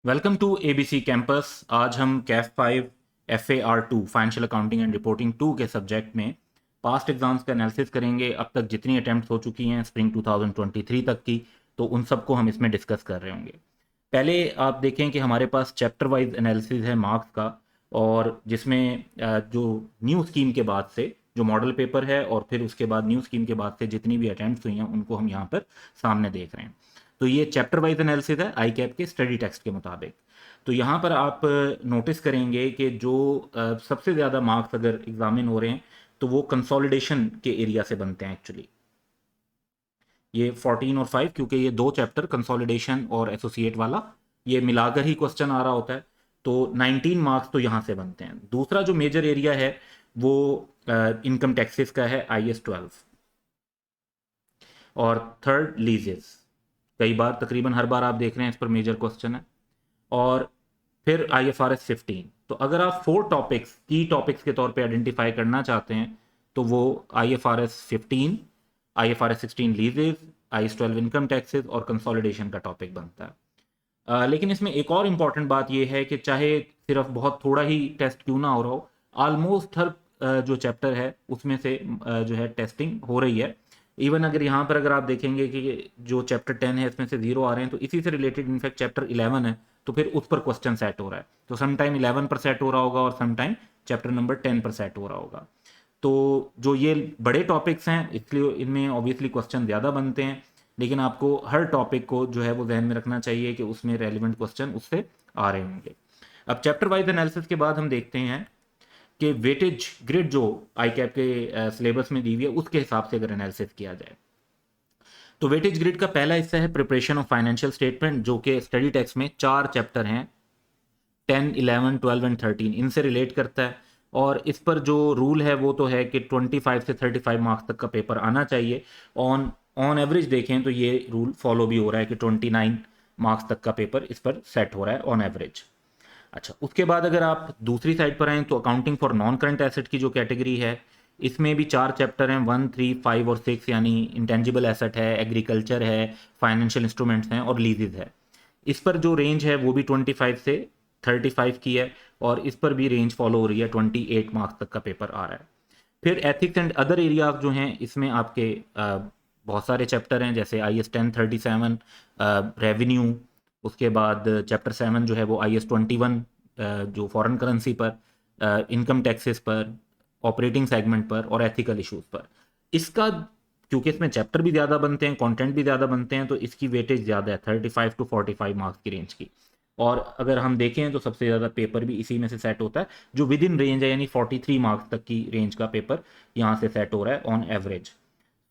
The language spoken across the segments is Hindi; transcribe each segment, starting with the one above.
Welcome to ABC campus. आज हम Kaif 5 FAR 2 financial accounting and reporting 2 के सब्जेक्ट में पास्ट एग्जाम्स का एनालिसिस करेंगे। अब तक जितनी अटैम्प्ट्स हो चुकी हैं स्प्रिंग 2023 तक की, तो उन सबको हम इसमें डिस्कस कर रहे होंगे। पहले आप देखें कि हमारे पास चैप्टर वाइज एनालिसिस है मार्क्स का, और जिसमें जो न्यू स्कीम के बाद से जो मॉडल पेपर है और फिर उसके बाद न्यू स्कीम के बाद से जितनी भी अटैम्प्ट्स हुई हैं उनको हम यहाँ पर सामने देख रहे हैं। तो ये चैप्टर वाइज एनालिसिस है आई कैप के स्टडी टेक्स्ट के मुताबिक। तो यहाँ पर आप नोटिस करेंगे कि जो सबसे ज़्यादा मार्क्स अगर एग्जामिन हो रहे हैं तो वो कंसोलिडेशन के एरिया से बनते हैं एक्चुअली। ये 14 और 5, क्योंकि ये दो चैप्टर कंसोलिडेशन और एसोसिएट वाला ये मिलाकर ही क्वेश्चन आ रहा होता है, तो 19 मार्क्स तो यहाँ से बनते हैं। दूसरा जो मेजर एरिया है वो इनकम टैक्सेस का है, IS 12, और थर्ड लीजेस। कई बार, तकरीबन हर बार आप देख रहे हैं इस पर मेजर क्वेश्चन है। और फिर IFRS 15। तो अगर आप 4 टॉपिक्स की टॉपिक्स के तौर पे आइडेंटिफाई करना चाहते हैं तो वो IFRS 15, IFRS 16 लीजेस, IS 12 income taxes और कंसोलिडेशन का टॉपिक बनता है। लेकिन इसमें एक और इम्पॉर्टेंट बात यह है कि चाहे सिर्फ बहुत थोड़ा ही टेस्ट क्यों ना हो रहा हो, ऑलमोस्ट हर जो चैप्टर है उसमें से जो है टेस्टिंग हो रही है। इवन अगर यहाँ पर अगर आप देखेंगे कि जो चैप्टर 10 है इसमें से 0 आ रहे हैं, तो इसी से रिलेटेड इनफैक्ट चैप्टर 11 है, तो फिर उस पर क्वेश्चन सेट हो रहा है। तो सम टाइम 11 पर सेट हो रहा होगा और सम टाइम चैप्टर नंबर 10 पर सेट हो रहा होगा। तो जो ये बड़े टॉपिक्स हैं इसलिए इनमें ऑब्वियसली क्वेश्चन ज़्यादा बनते हैं, लेकिन आपको हर टॉपिक को जो है वो जहन में रखना चाहिए कि उसमें रेलिवेंट क्वेश्चन उससे आ रहे होंगे। अब चैप्टर वाइज एनालिसिस के बाद हम देखते हैं कि वेटेज ग्रिड जो आई कैप के सिलेबस में दी हुई है उसके हिसाब से अगर एनालिसिस किया जाए, तो वेटेज ग्रिड का पहला हिस्सा है प्रिपरेशन ऑफ फाइनेंशियल स्टेटमेंट, जो कि स्टडी टेक्स्ट में 4 चैप्टर हैं, 10, 11, 12 एंड 13, इनसे रिलेट करता है। और इस पर जो रूल है वो तो है कि 25 से 35 मार्क्स तक का पेपर आना चाहिए। ऑन ऑन एवरेज देखें तो ये रूल फॉलो भी हो रहा है कि 29 मार्क्स तक का पेपर इस पर सेट हो रहा है ऑन एवरेज। अच्छा, उसके बाद अगर आप दूसरी साइड पर आएँ तो accounting for non current asset की जो कैटेगरी है, इसमें भी 4 चैप्टर हैं, 1, 3, 5 और 6, यानी इंटेंजिबल एसेट है, एग्रीकल्चर है, फाइनेंशियल इंस्ट्रूमेंट्स हैं और लीजेज है। इस पर जो रेंज है वो भी 25 से 35 की है, और इस पर भी रेंज फॉलो हो रही है, 28 मार्क्स तक का पेपर आ रहा है। फिर एथिक्स एंड अदर एरियाज जो हैं इसमें आपके बहुत सारे चैप्टर हैं, जैसे IS 1037 रेवेन्यू, उसके बाद चैप्टर 7 जो है वो IS 21 जो फॉरेन करेंसी पर, इनकम टैक्सेस पर, ऑपरेटिंग सेगमेंट पर और एथिकल इश्यूज पर। इसका क्योंकि इसमें चैप्टर भी ज़्यादा बनते हैं, कंटेंट भी ज़्यादा बनते हैं, तो इसकी वेटेज ज़्यादा है, 35 to 45 मार्क्स की रेंज की। और अगर हम देखें तो सबसे ज़्यादा पेपर भी इसी में से सेट होता है, जो विद इन रेंज है, यानी 43 मार्क्स तक की रेंज का पेपर यहाँ से सेट हो रहा है ऑन एवरेज।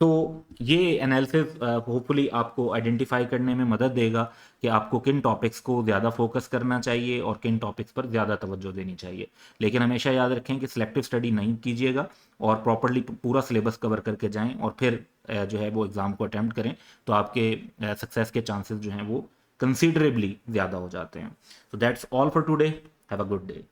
तो ये एनालिसिस होपफुली आपको आइडेंटिफाई करने में मदद देगा कि आपको किन टॉपिक्स को ज़्यादा फोकस करना चाहिए और किन टॉपिक्स पर ज़्यादा तवज्जो देनी चाहिए। लेकिन हमेशा याद रखें कि सिलेक्टिव स्टडी नहीं कीजिएगा और प्रॉपरली पूरा सिलेबस कवर करके जाएं और फिर जो है वो एग्ज़ाम को अटैम्प्ट करें, तो आपके सक्सेस के चांसेस जो हैं वो कंसीडरेबली ज़्यादा हो जाते हैं। So that's all for today. Have a good day.